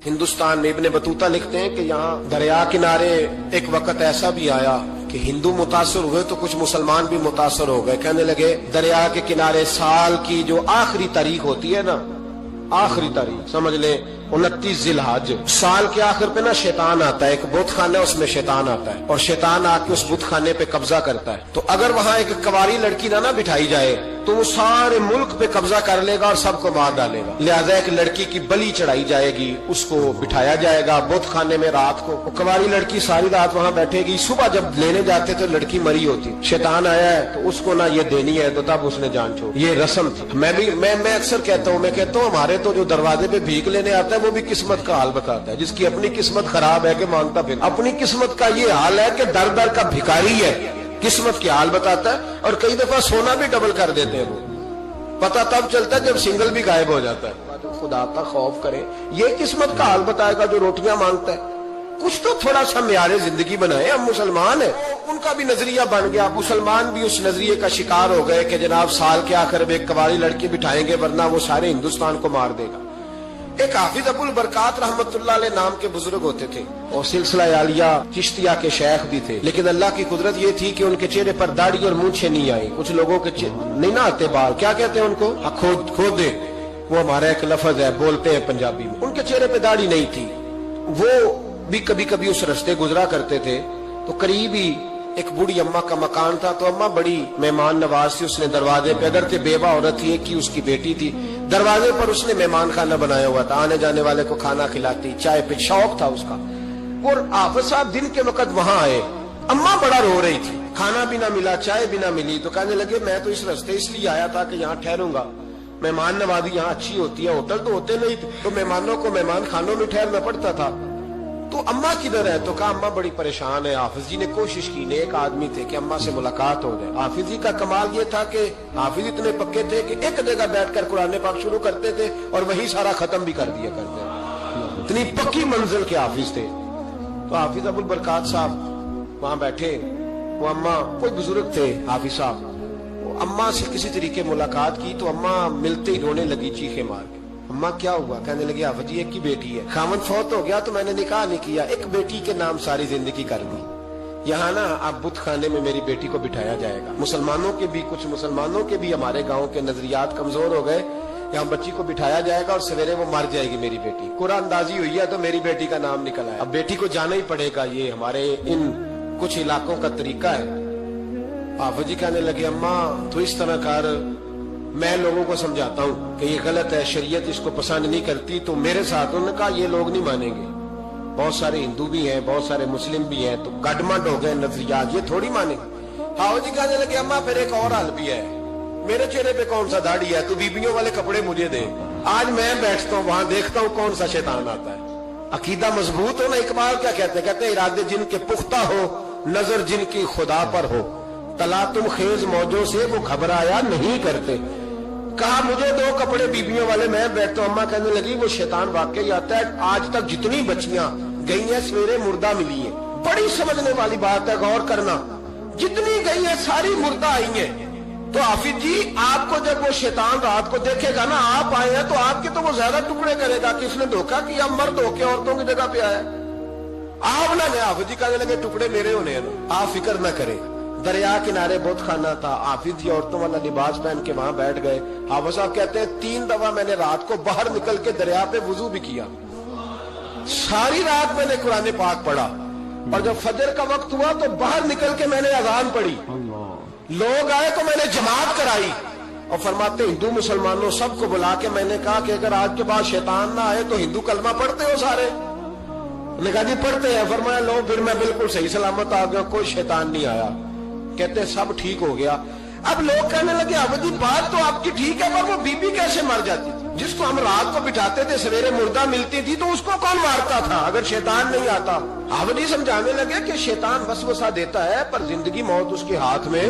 ہندوستان میں ابن بطوطہ لکھتے ہیں کہ یہاں دریا کنارے ایک وقت ایسا بھی آیا کہ ہندو متاثر ہوئے تو کچھ مسلمان بھی متاثر ہو گئے. کہنے لگے دریا کے کنارے سال کی جو آخری تاریخ ہوتی ہے نا، آخری تاریخ سمجھ لیں 29 ذی الحج، سال کے آخر پہ نا شیطان آتا ہے، ایک بت خانہ ہے اس میں شیطان آتا ہے اور شیطان آ کے اس بت خانے پہ قبضہ کرتا ہے. تو اگر وہاں ایک کواری لڑکی نہ بٹھائی جائے تو وہ سارے ملک پہ قبضہ کر لے گا اور سب کو مار ڈالے گا. لہذا ایک لڑکی کی بلی چڑھائی جائے گی، اس کو بٹھایا جائے گا بت خانے میں رات کو. وہ کواری لڑکی ساری رات وہاں بیٹھے گی، صبح جب لینے جاتے تو لڑکی مری ہوتی. شیطان آیا ہے تو اس کو نہ یہ دینی ہے تو تب اس نے جان چھوڑ. یہ رسم تھی. میں اکثر کہتا ہوں ہمارے تو جو دروازے پہ بھیک لینے آتا ہے وہ بھی قسمت کا حال بتاتا ہے. جس کی اپنی قسمت خراب ہے کہ مانگتا پھر اپنی قسمت کا یہ حال ہے کہ در در کا بھکاری ہے، قسمت کی حال بتاتا ہے. اور کئی دفعہ سونا بھی ڈبل کر دیتے ہیں، وہ پتہ تب چلتا ہے جب سنگل بھی غائب ہو جاتا ہے. خدا کا خوف کریں، یہ قسمت کا حال بتائے گا جو روٹیاں مانگتا ہے. کچھ تو تھوڑا سا معیار زندگی بنائے. ہم مسلمان ہیں، ان کا بھی نظریہ بن گیا، مسلمان بھی اس نظریے کا شکار ہو گئے کہ جناب سال کے آخر میں ایک کواری لڑکی بٹھائیں گے ورنہ وہ سارے ہندوستان کو مار دے گا. ایک حافظ ابو البرکات رحمت اللہ علیہ نام کے بزرگ ہوتے تھے اور سلسلہ عالیہ چشتیہ کے شیخ بھی تھے. لیکن اللہ کی قدرت یہ تھی کہ ان کے چہرے پر داڑھی اور مونچھیں نہیں آئی. کچھ لوگوں کے نہیں نہ آتے بال، کیا کہتے ہیں ان کو، کھودے، وہ ہمارا ایک لفظ ہے، بولتے ہیں پنجابی میں. ان کے چہرے پہ داڑھی نہیں تھی. وہ بھی کبھی کبھی اس رستے گزرا کرتے تھے تو قریب ہی ایک بوڑھی اماں کا مکان تھا. تو اماں بڑی مہمان نواز تھی. اس نے دروازے پہ، اگرچہ بیوہ عورت تھی، ایک کی اس کی بیٹی تھی، دروازے پر اس نے مہمان خانہ بنایا ہوا تھا. آنے جانے والے کو کھانا کھلاتی، چائے پہ شوق تھا اس کا. اور حافظ صاحب دن کے وقت وہاں آئے. اماں بڑا رو رہی تھی، کھانا بھی نہ ملا، چائے بھی نہ ملی. تو کہنے لگے میں تو اس رستے اس لیے آیا تھا کہ یہاں ٹھہروں گا، مہمان نوازی یہاں اچھی ہوتی ہے، ہوٹل تو ہوتے نہیں تو مہمانوں کو مہمان خانوں میں ٹھہرنا پڑتا تھا. تو اماں کدھر ہے؟ تو کہا اماں بڑی پریشان ہے. حافظ جی نے کوشش کی، نیک آدمی تھے، کہ اماں سے ملاقات ہو جائے. حافظ جی کا کمال یہ تھا کہ حافظ اتنے پکے تھے کہ ایک جگہ بیٹھ کر قرآن پاک شروع کرتے تھے اور وہی سارا ختم بھی کر دیا کرتے. اتنی پکی منزل کے حافظ تھے. تو حافظ ابو البرکات صاحب وہاں بیٹھے. وہ اماں کوئی بزرگ تھے حافظ صاحب، وہ اماں سے کسی طریقے ملاقات کی تو اماں ملتے ہی رونے لگی چیخے مار کے. اماں کیا ہوا؟ کہنے لگے حافظ جی ایک کی بیٹی ہے، خاوند فوت ہو گیا تو میں نے نکاح نہیں کیا، ایک بیٹی کے نام ساری زندگی کر دی. یہاں نا اب بت خانے میں میری بیٹی کو بٹھایا جائے گا. کچھ مسلمانوں کے بھی ہمارے گاؤں کے نظریات کمزور ہو گئے. یہاں بچی کو بٹھایا جائے گا اور سویرے وہ مر جائے گی میری بیٹی. قرآن اندازی ہوئی ہے تو میری بیٹی کا نام نکلا ہے. اب بیٹی کو جانا ہی پڑے گا. یہ ہمارے ان کچھ علاقوں کا طریقہ ہے. حافظ جی کہنے لگے اماں تو اس طرح کر، میں لوگوں کو سمجھاتا ہوں کہ یہ غلط ہے، شریعت اس کو پسند نہیں کرتی. تو میرے ساتھ انہوں نے کہا یہ لوگ نہیں مانیں گے، بہت سارے ہندو بھی ہیں، بہت سارے مسلم بھی ہیں، تو گڈمنڈ ہو گئے نظریات، یہ تھوڑی مانیں گے. حافظ جی کہنے لگے اماں پھر ایک اور حل بھی ہے، میرے چہرے پہ کون سا داڑھی ہے، تو بیبیوں والے کپڑے مجھے دے، آج میں بیٹھتا ہوں وہاں دیکھتا ہوں کون سا شیطان آتا ہے. عقیدہ مضبوط ہو نا. اقبال کیا کہتے ہیں ارادے جن کے پختہ ہو، نظر جن کی خدا پر ہو، تلا تم خیز موجوں سے وہ گھبرایا نہیں کرتے. کہا مجھے دو کپڑے بیبیوں والے، میں بیٹھتا ہوں. اماں کہنے لگی وہ شیطان واقعی آتا ہے. آج تک جتنی بچیاں گئی ہیں سویرے مردہ ملی ہیں. بڑی سمجھنے والی بات ہے، غور کرنا. جتنی گئی ہیں ساری مردہ آئی ہیں. تو حافظ جی آپ کو جب وہ شیطان رات کو دیکھے گا نا، آپ آئے ہیں تو آپ کے تو وہ زیادہ ٹکڑے کرے گا کہ اس نے دھوکہ کیا، مرد ہو کے عورتوں کی جگہ پہ آیا. آپ نہ گئے. حافظ جی کہنے لگے ٹکڑے میرے ہونے ہیں، آپ فکر نہ کریں. دریا کنارے بت خانہ تھا. حافظ جی عورتوں والا لباس پہن کے وہاں بیٹھ گئے. حافظ صاحب کہتے ہیں 3 دفعہ میں نے رات کو باہر نکل کے دریا پہ وضو بھی کیا. ساری رات میں نے قرآن پاک پڑھا اور جب فجر کا وقت ہوا تو باہر نکل کے میں نے اذان پڑھی. لوگ آئے تو میں نے جماعت کرائی. اور فرماتے ہندو مسلمانوں سب کو بلا کے میں نے کہا کہ اگر آج کے بعد شیطان نہ آئے تو ہندو کلمہ پڑھتے ہو سارے؟ نے کہا جی پڑھتے ہیں. فرمایا لو پھر میں بالکل صحیح سلامت آ گیا، کوئی شیطان نہیں آیا. کہتے سب ٹھیک ہو گیا. اب لوگ کہنے لگے حافظ جی بات تو آپ کی ٹھیک ہے پر وہ بی بی کیسے مر جاتی تھی؟ جس کو ہم رات کو بٹھاتے تھے سویرے مردہ ملتی تھی تو اس کو کون مارتا تھا اگر شیطان نہیں آتا؟ حافظ جی سمجھانے لگے کہ شیطان وسوسہ دیتا ہے پر زندگی موت اس کے ہاتھ میں.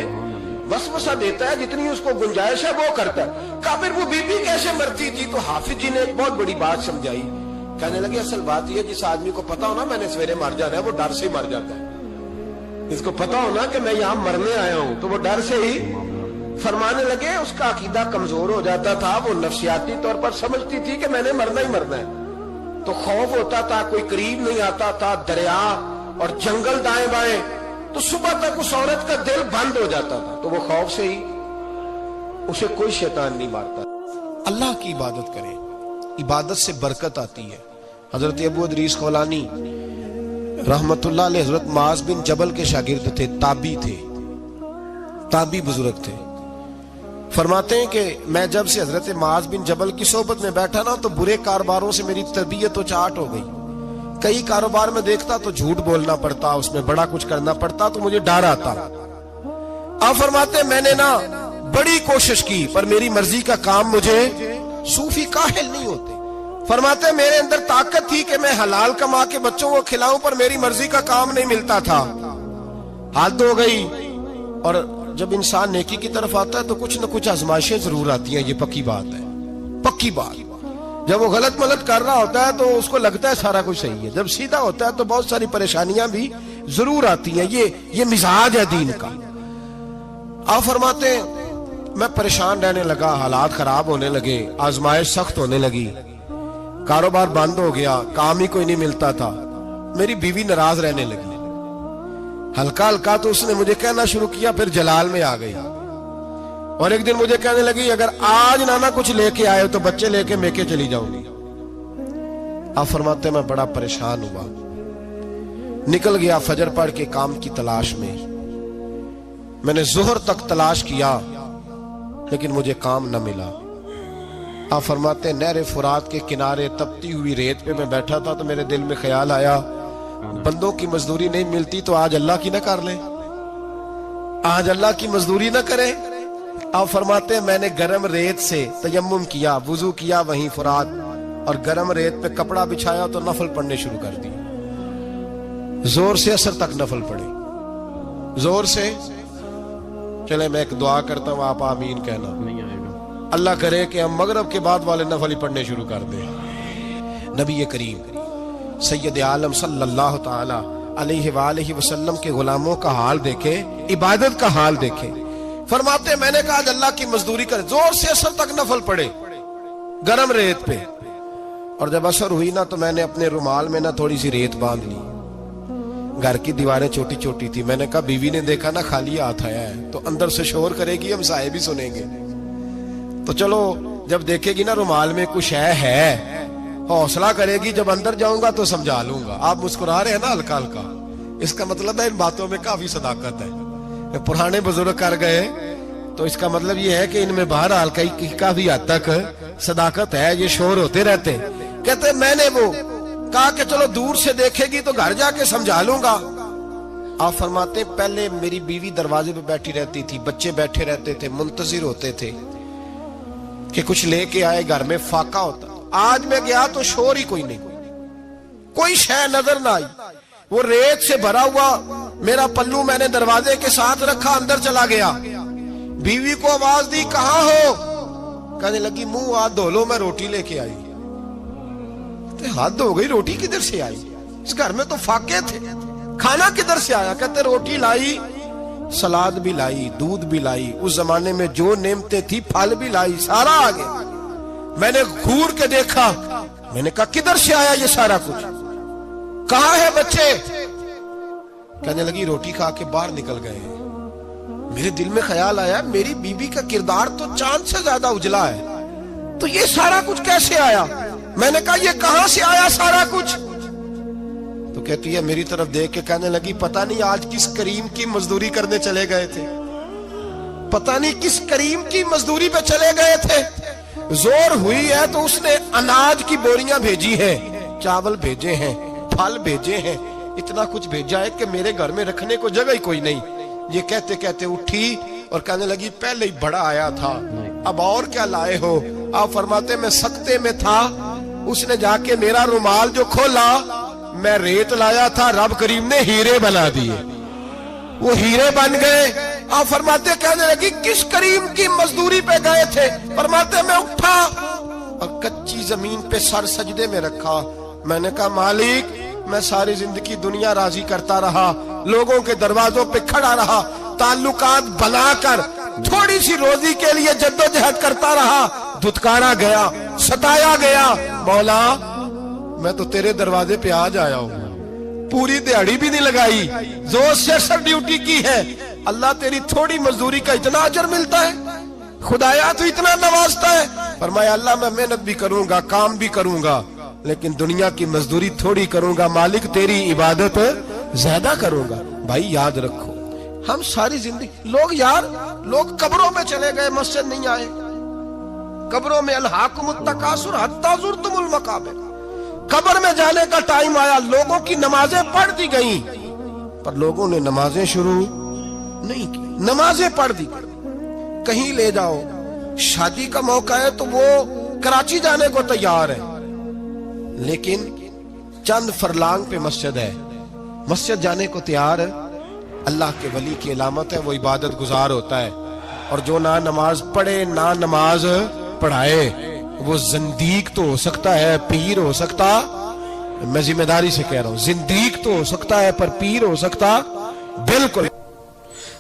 وسوسہ دیتا ہے، جتنی اس کو گنجائش ہے وہ کرتا ہے. کہا پھر وہ بی بی کیسے مرتی تھی؟ تو حافظ جی نے ایک بہت بڑی بات سمجھائی. کہنے لگے اصل بات یہ جس آدمی کو پتا ہو نا میں نے سویرے مر جانا ہے وہ ڈر سے ہی مر جاتا ہے. اس کو پتا ہو نا کہ میں یہاں مرنے آیا ہوں تو وہ ڈر سے ہی. فرمانے لگے اس کا عقیدہ کمزور ہو جاتا تھا، وہ نفسیاتی طور پر سمجھتی تھی کہ میں نے مرنا ہی مرنا ہے. تو خوف ہوتا تھا, کوئی قریب نہیں آتا تھا, دریا اور جنگل دائیں بائیں, تو صبح تک اس عورت کا دل بند ہو جاتا تھا, تو وہ خوف سے ہی اسے کوئی شیطان نہیں مارتا. اللہ کی عبادت کریں, عبادت سے برکت آتی ہے. حضرت ابو ادریس خولانی رحمت اللہ علیہ حضرت معاذ بن جبل کے شاگرد تھے, تابعی تھے, تابعی بزرگ تھے. فرماتے ہیں کہ میں جب سے حضرت معاذ بن جبل کی صحبت میں بیٹھا نا تو برے کاروباروں سے میری تربیت و چاٹ ہو گئی. کئی کاروبار میں دیکھتا تو جھوٹ بولنا پڑتا, اس میں بڑا کچھ کرنا پڑتا, تو مجھے ڈر آتا. آپ فرماتے ہیں میں نے نا بڑی کوشش کی پر میری مرضی کا کام مجھے, صوفی کاہل نہیں ہوتے, فرماتے ہیں میرے اندر طاقت تھی کہ میں حلال کما کے بچوں کو کھلاؤں, پر میری مرضی کا کام نہیں ملتا تھا. حد ہو گئی. اور جب انسان نیکی کی طرف آتا ہے تو کچھ نہ کچھ آزمائشیں ضرور آتی ہیں, یہ پکی بات ہے, پکی بات. جب وہ غلط ملت کر رہا ہوتا ہے تو اس کو لگتا ہے سارا کچھ صحیح ہے, جب سیدھا ہوتا ہے تو بہت ساری پریشانیاں بھی ضرور آتی ہیں. یہ مزاج ہے دین کا. آپ فرماتے ہیں میں پریشان رہنے لگا, حالات خراب ہونے لگے, آزمائش سخت ہونے لگی, کاروبار بند ہو گیا, کام ہی کوئی نہیں ملتا تھا. میری بیوی ناراض رہنے لگی, ہلکا ہلکا تو اس نے مجھے کہنا شروع کیا, پھر جلال میں آ گئی, اور ایک دن مجھے کہنے لگی اگر آج نانا کچھ لے کے آئے تو بچے لے کے میکے چلی جاؤں گی. آپ فرماتے ہیں میں بڑا پریشان ہوا, نکل گیا فجر پڑھ کے کام کی تلاش میں. میں نے ظہر تک تلاش کیا لیکن مجھے کام نہ ملا. آپ فرماتے ہیں نہر فرات کے کنارے تپتی ہوئی ریت پہ میں بیٹھا تھا تو میرے دل میں خیال آیا بندوں کی مزدوری نہیں ملتی تو آج اللہ کی نہ کر لیں, آج اللہ کی مزدوری نہ کریں. آپ فرماتے ہیں میں نے گرم ریت سے تیمم کیا, وضو کیا وہیں فرات, اور گرم ریت پہ کپڑا بچھایا تو نفل پڑھنے شروع کر دی. زور سے اثر تک نفل پڑھے, زور سے. چلے میں ایک دعا کرتا ہوں, آپ آمین کہنا. اللہ کرے کہ ہم مغرب کے بعد والے نفل پڑھنے شروع کر دیں. نبی کریم سید عالم صلی اللہ تعالی علیہ وآلہ وسلم کے غلاموں کا حال دیکھے, عبادت کا حال دیکھے. فرماتے میں نے کہا آج اللہ کی مزدوری کرے, زور سے اثر تک نفل پڑھے گرم ریت پہ. اور جب اثر ہوئی نا تو میں نے اپنے رومال میں نا تھوڑی سی ریت باندھ لی. گھر کی دیواریں چھوٹی چھوٹی تھی. میں نے کہا بیوی نے دیکھا نا خالی ہاتھ آیا ہے تو اندر سے شور کرے گی, ہم سائے بھی سنیں گے, تو چلو جب دیکھے گی نا رومال میں کچھ ہے حوصلہ کرے گی, جب اندر جاؤں گا تو سمجھا لوں گا. آپ مسکرا رہے ہیں نا ہلکا ہلکا, اس کا مطلب ہے ان باتوں میں کافی صداقت ہے. پرانے بزرگ کر گئے تو اس کا مطلب یہ ہے کہ ان میں بہرحال کافی حد تک صداقت ہے. یہ شور ہوتے رہتے. کہتے میں نے وہ کہا کہ چلو دور سے دیکھے گی تو گھر جا کے سمجھا لوں گا. آپ فرماتے پہلے میری بیوی دروازے پہ بیٹھی رہتی تھی, بچے بیٹھے رہتے تھے, منتظر ہوتے تھے کہ کچھ لے کے آئے, گھر میں فاقہ ہوتا. آج میں گیا تو شور ہی کوئی نہیں, کوئی شے نظر نہ آئی. وہ ریت سے بھرا ہوا میرا پلو میں نے دروازے کے ساتھ رکھا, اندر چلا گیا. بیوی کو آواز دی کہاں ہو, کہنے لگی منہ ہاتھ دھو لو میں روٹی لے کے آئی. حد ہو گئی, روٹی کدھر سے آئی, اس گھر میں تو فاقے تھے, کھانا کدھر سے آیا. کہتے روٹی لائی, سلاد بھی لائی, دودھ بھی لائی, اس زمانے میں جو نعمتیں تھی پھل بھی لائی, سارا آ گیا. میں نے گھور کے دیکھا, میں نے کہا کدھر سے آیا یہ سارا کچھ, کہاں ہے بچے. کہنے لگی روٹی کھا کے باہر نکل گئے. میرے دل میں خیال آیا میری بیوی کا کردار تو چاند سے زیادہ اجلا ہے, تو یہ سارا کچھ کیسے آیا. میں نے کہا یہ کہاں سے آیا سارا کچھ. تو کہتی ہے میری طرف دیکھ کے کہنے لگی پتہ نہیں آج کس کریم کی مزدوری کرنے چلے گئے تھے, پتہ نہیں کس کریم کی مزدوری پہ چلے گئے تھے. زور ہوئی ہے تو اس نے اناج کی بوریاں بھیجی ہیں, چاول بھیجے ہیں, پھل بھیجے ہیں, اتنا کچھ بھیجا ہے کہ میرے گھر میں رکھنے کو جگہ ہی کوئی نہیں. یہ کہتے کہتے اٹھی اور کہنے لگی پہلے ہی بڑا آیا تھا, اب اور کیا لائے ہو. آپ فرماتے میں سکتے میں تھا, اس نے جا کے میرا رومال جو کھولا, میں ریت لایا تھا, رب کریم نے ہیرے بنا دیے, وہ ہیرے بن گئے. آپ فرماتے کہنے لگی کس کریم کی مزدوری پہ گئے تھے. فرماتے میں اٹھا اور کچی زمین پہ سر سجدے میں رکھا. میں نے کہا مالک میں ساری زندگی دنیا راضی کرتا رہا, لوگوں کے دروازوں پہ کھڑا رہا, تعلقات بنا کر تھوڑی سی روزی کے لیے جدوجہد کرتا رہا, دھتکارا گیا, ستایا گیا. مولا میں تو تیرے دروازے پہ آج آیا ہوں, پوری دیہڑی بھی نہیں لگائی, زور سے سر ڈیوٹی کی ہے, اللہ تیری تھوڑی مزدوری کا اتنا اجر ملتا ہے, خدایا تو اتنا نوازتا ہے. فرمایا اللہ میں محنت بھی کروں گا, کام بھی کروں گا, لیکن دنیا کی مزدوری تھوڑی کروں گا, مالک تیری عبادت زیادہ کروں گا. بھائی یاد رکھو, ہم ساری زندگی لوگ قبروں میں چلے گئے, مسجد نہیں آئے, قبروں میں الہاکم التکاثر حتی زرتم المقابر, قبر میں جانے کا ٹائم آیا, لوگوں کی نمازیں پڑھ دی گئیں, پر لوگوں نے نمازیں شروع نہیں کی, نمازیں پڑھ دی. کہیں لے جاؤ, شادی کا موقع ہے تو وہ کراچی جانے کو تیار ہے, لیکن چند فرلانگ پہ مسجد ہے, مسجد جانے کو تیار ہے. اللہ کے ولی کی علامت ہے, وہ عبادت گزار ہوتا ہے. اور جو نہ نماز پڑھے نہ نماز پڑھائے, وہ زندیق تو ہو سکتا ہے, پیر ہو سکتا, میں ذمہ داری سے کہہ رہا ہوں, زندیق تو ہو سکتا ہے پر پیر ہو سکتا بالکل.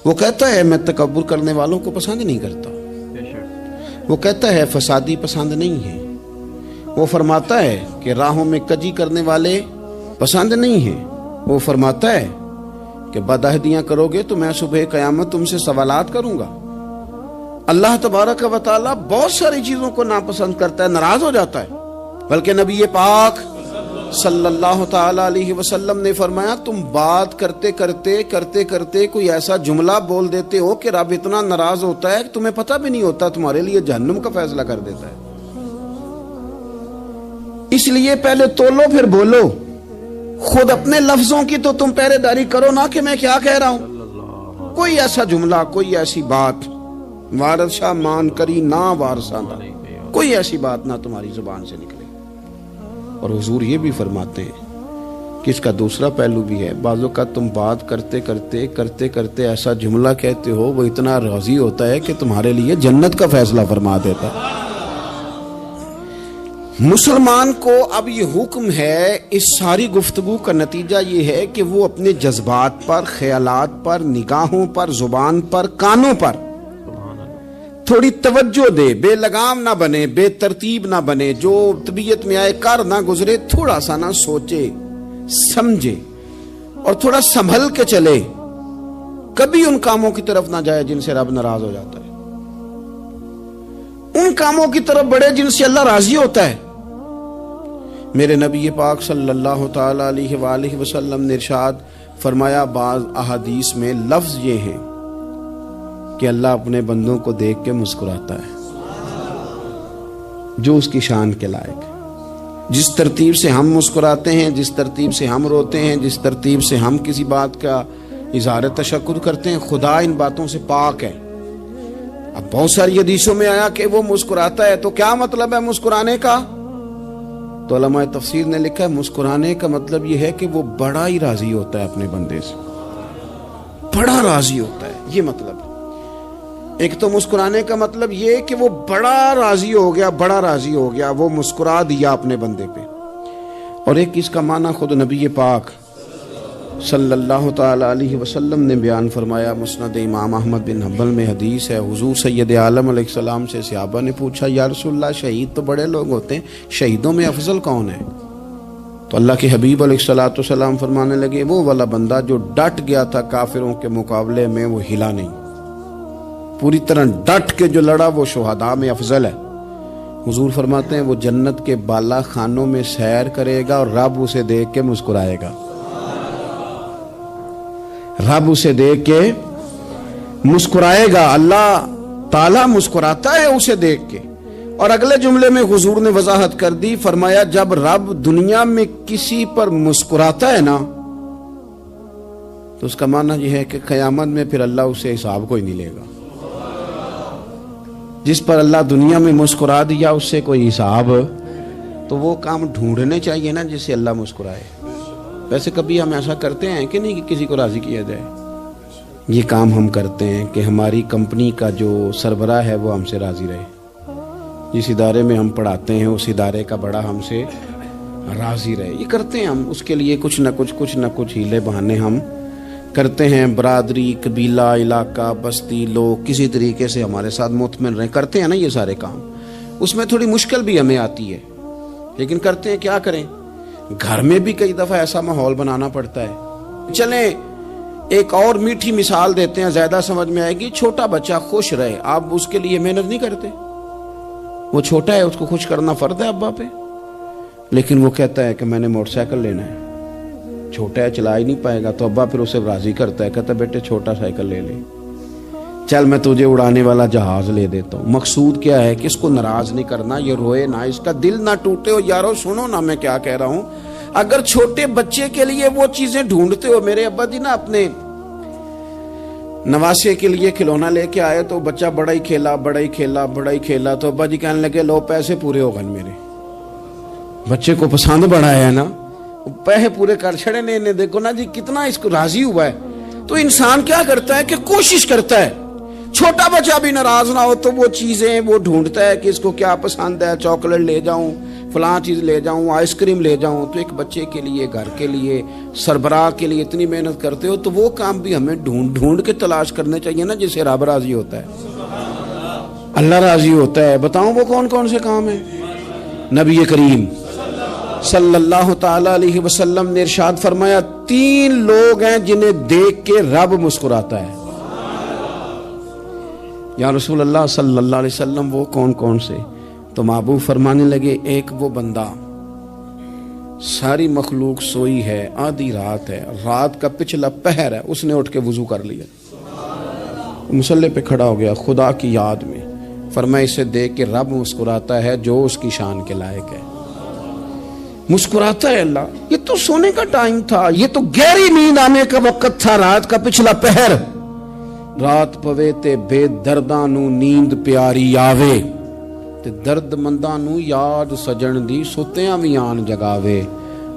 وہ کہتا ہے میں تکبر کرنے والوں کو پسند نہیں کرتا, وہ کہتا ہے فسادی پسند نہیں ہے, وہ فرماتا ہے کہ راہوں میں کجی کرنے والے پسند نہیں ہیں, وہ فرماتا ہے کہ بدعہدیاں کرو گے تو میں صبح قیامت تم سے سوالات کروں گا. اللہ تبارک و تعالیٰ بہت ساری چیزوں کو ناپسند کرتا ہے, ناراض ہو جاتا ہے. بلکہ نبی پاک صلی اللہ تعالی علیہ وسلم نے فرمایا تم بات کرتے کرتے کوئی ایسا جملہ بول دیتے ہو کہ رب اتنا ناراض ہوتا ہے کہ تمہیں پتہ بھی نہیں ہوتا, تمہارے لیے جہنم کا فیصلہ کر دیتا ہے. اس لیے پہلے تولو پھر بولو, خود اپنے لفظوں کی تو تم پہرے داری کرو نا کہ میں کیا کہہ رہا ہوں. کوئی ایسا جملہ, کوئی ایسی بات وارث شاہ مان کری نہ وارثاں دا, کوئی ایسی بات نہ تمہاری زبان سے نکلے. اور حضور یہ بھی فرماتے ہیں کہ اس کا دوسرا پہلو بھی ہے, بعضوں کا تم بات کرتے ایسا جملہ کہتے ہو وہ اتنا راضی ہوتا ہے کہ تمہارے لیے جنت کا فیصلہ فرما دیتا ہے. مسلمان کو اب یہ حکم ہے, اس ساری گفتگو کا نتیجہ یہ ہے کہ وہ اپنے جذبات پر, خیالات پر, نگاہوں پر, زبان پر, کانوں پر تھوڑی توجہ دے, بے لگام نہ بنے, بے ترتیب نہ بنے, جو طبیعت میں آئے کر نہ گزرے, تھوڑا سا نہ سوچے سمجھے اور تھوڑا سنبھل کے چلے. کبھی ان کاموں کی طرف نہ جائے جن سے رب ناراض ہو جاتا ہے, ان کاموں کی طرف بڑھے جن سے اللہ راضی ہوتا ہے. میرے نبی پاک صلی اللہ تعالی علیہ وآلہ وسلم نے ارشاد فرمایا, بعض احادیث میں لفظ یہ ہیں کہ اللہ اپنے بندوں کو دیکھ کے مسکراتا ہے جو اس کی شان کے لائق ہے. جس ترتیب سے ہم مسکراتے ہیں, جس ترتیب سے ہم روتے ہیں, جس ترتیب سے ہم کسی بات کا اظہار تشکر کرتے ہیں, خدا ان باتوں سے پاک ہے. اب بہت ساری حدیثوں میں آیا کہ وہ مسکراتا ہے, تو کیا مطلب ہے مسکرانے کا؟ تو علماء تفسیر نے لکھا ہے مسکرانے کا مطلب یہ ہے کہ وہ بڑا ہی راضی ہوتا ہے اپنے بندے سے, بڑا راضی ہوتا ہے, یہ مطلب. ایک تو مسکرانے کا مطلب یہ کہ وہ بڑا راضی ہو گیا, وہ مسکرا دیا اپنے بندے پہ. اور ایک اس کا معنی خود نبی پاک صلی اللہ تعالی علیہ وسلم نے بیان فرمایا. مسند امام احمد بن حنبل میں حدیث ہے, حضور سید عالم علیہ السلام سے صحابہ نے پوچھا یا رسول اللہ شہید تو بڑے لوگ ہوتے ہیں, شہیدوں میں افضل کون ہے؟ تو اللہ کے حبیب علیہ السلام فرمانے لگے وہ والا بندہ جو ڈٹ گیا تھا کافروں کے مقابلے میں, وہ ہلا نہیں, پوری طرح ڈٹ کے جو لڑا وہ شہداء میں افضل ہے. حضور فرماتے ہیں وہ جنت کے بالا خانوں میں سیر کرے گا اور رب اسے دیکھ کے مسکرائے گا, رب اسے دیکھ کے مسکرائے گا. اللہ تعالیٰ مسکراتا ہے اسے دیکھ کے. اور اگلے جملے میں حضور نے وضاحت کر دی, فرمایا جب رب دنیا میں کسی پر مسکراتا ہے نا تو اس کا معنی یہ ہے کہ قیامت میں پھر اللہ اسے حساب کوئی نہیں لے گا. جس پر اللہ دنیا میں مسکرا دیا اس سے کوئی حساب, تو وہ کام ڈھونڈنے چاہیے نا جس سے اللہ مسکرائے. ویسے کبھی ہم ایسا کرتے ہیں کہ نہیں کہ کسی کو راضی کیا جائے؟ یہ کام ہم کرتے ہیں کہ ہماری کمپنی کا جو سربراہ ہے وہ ہم سے راضی رہے, جس ادارے میں ہم پڑھاتے ہیں اس ادارے کا بڑا ہم سے راضی رہے. یہ کرتے ہیں ہم, اس کے لیے کچھ نہ کچھ ہیلے بہانے ہم کرتے ہیں. برادری, قبیلہ, علاقہ, بستی, لوگ کسی طریقے سے ہمارے ساتھ مطمئن رہیں, کرتے ہیں نا یہ سارے کام. اس میں تھوڑی مشکل بھی ہمیں آتی ہے لیکن کرتے ہیں, کیا کریں. گھر میں بھی کئی دفعہ ایسا ماحول بنانا پڑتا ہے. چلیں ایک اور میٹھی مثال دیتے ہیں, زیادہ سمجھ میں آئے گی. چھوٹا بچہ خوش رہے, آپ اس کے لیے محنت نہیں کرتے. وہ چھوٹا ہے, اس کو خوش کرنا فرض ہے ابا پہ, لیکن وہ کہتا ہے کہ میں نے موٹر سائیکل لینا ہے. چھوٹا ہے, چلا ہی نہیں پائے گا, تو ابا پھر اسے راضی کرتا ہے, کہتا ہے بیٹے چھوٹا سائیکل لے لے, چل میں تجھے اڑانے والا جہاز لے دیتا ہوں. مقصود کیا ہے کہ اس کو ناراض نہیں کرنا, یہ روئے نہ, اس کا دل نہ ٹوٹے. ہو یارو سنو نا میں کیا کہہ رہا ہوں. اگر چھوٹے بچے کے لیے وہ چیزیں ڈھونڈتے ہو, میرے ابا جی نا اپنے نواسے کے لیے کھلونا لے کے آئے, تو بچہ بڑا ہی کھیلا, تو ابا جی کہنے لگے لو پیسے پورے ہو گئے میرے. بچے کو پسند بڑا ہے نا, پیسے پورے کر چھڑے نے, دیکھو نا جی کتنا اس کو راضی ہوا ہے. تو انسان کیا کرتا ہے کہ کوشش کرتا ہے, چھوٹا بچہ بھی ناراض نہ ہو تو وہ چیزیں وہ ڈھونڈتا ہے کہ اس کو کیا پسند ہے, چاکلیٹ لے جاؤں, فلاں چیز لے جاؤں, آئس کریم لے جاؤں. تو ایک بچے کے لیے, گھر کے لیے, سربراہ کے لیے اتنی محنت کرتے ہو, تو وہ کام بھی ہمیں ڈھونڈ کے تلاش کرنے چاہیے نا, جس سے رب راضی ہوتا ہے, اللہ راضی ہوتا ہے. بتاؤں وہ کون کون سے کام ہیں؟ نبی کریم صلی اللہ تعالی علیہ وسلم نے ارشاد فرمایا 3 لوگ ہیں جنہیں دیکھ کے رب مسکراتا ہے. یا رسول اللہ صلی اللہ علیہ وسلم وہ کون کون سے؟ تو محبوب فرمانے لگے, ایک وہ بندہ ساری مخلوق سوئی ہے, آدھی رات ہے, رات کا پچھلا پہر ہے, اس نے اٹھ کے وضو کر لیا, مصلی پہ کھڑا ہو گیا خدا کی یاد میں. فرمایا اسے دیکھ کے رب مسکراتا ہے جو اس کی شان کے لائق ہے. مسکراتا ہے اللہ. یہ تو سونے کا ٹائم تھا, یہ تو گہری نیند آنے کا وقت تھا, رات کا پچھلا پہر. رات پوے تے بے درداں نو نیند پیاری آوے, تے درد منداں نو یاد سجن دی ستیاں وی آن جگاوے.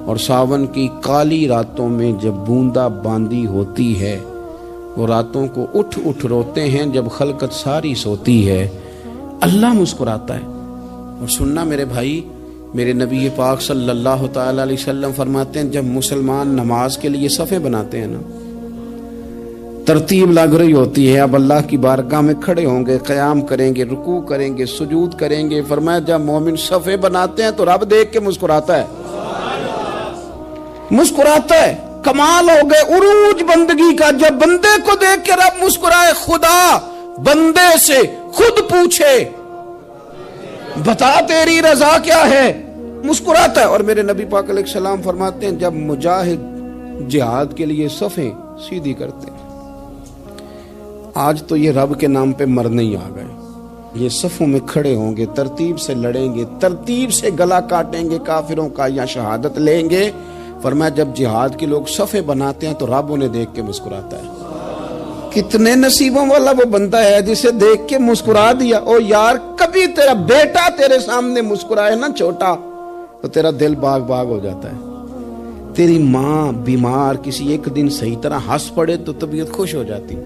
اور ساون کی کالی راتوں میں جب بوندا باندی ہوتی ہے, وہ راتوں کو اٹھ اٹھ روتے ہیں جب خلقت ساری سوتی ہے. اللہ مسکراتا ہے. اور سننا میرے بھائی, میرے نبی پاک صلی اللہ تعالی علیہ وسلم فرماتے ہیں جب مسلمان نماز کے لیے صفیں بناتے ہیں نا, ترتیب لگ رہی ہوتی ہے, اب اللہ کی بارگاہ میں کھڑے ہوں گے, قیام کریں گے, رکوع کریں گے, سجود کریں گے. فرمایا جب مومن صفیں بناتے ہیں تو رب دیکھ کے مسکراتا ہے, مسکراتا ہے. کمال ہو گئے عروج بندگی کا, جب بندے کو دیکھ کے رب مسکرائے. خدا بندے سے خود پوچھے بتا تیری رضا کیا ہے, مسکراتا ہے. اور میرے نبی پاک علیہ السلام فرماتے ہیں جب مجاہد جہاد کے لیے صفیں سیدھی کرتے ہیں. آج تو یہ رب کے نام پہ مرنے ہی آ گئے. یہ صفوں میں کھڑے ہوں گے, ترتیب سے لڑیں گے, ترتیب سے گلا کاٹیں گے کافروں کا یا شہادت لیں گے. فرمایا جب جہاد کے لوگ صفیں بناتے ہیں تو رب انہیں دیکھ کے مسکراتا ہے. کتنے نصیبوں والا وہ بندہ ہے جسے دیکھ کے مسکرا دیا. او یار کبھی تیرا بیٹا تیرے سامنے مسکرائے نا چھوٹا, تو تیرا دل باغ باغ ہو جاتا ہے. تیری ماں بیمار کسی ایک دن صحیح طرح ہنس پڑے تو طبیعت خوش ہو جاتی.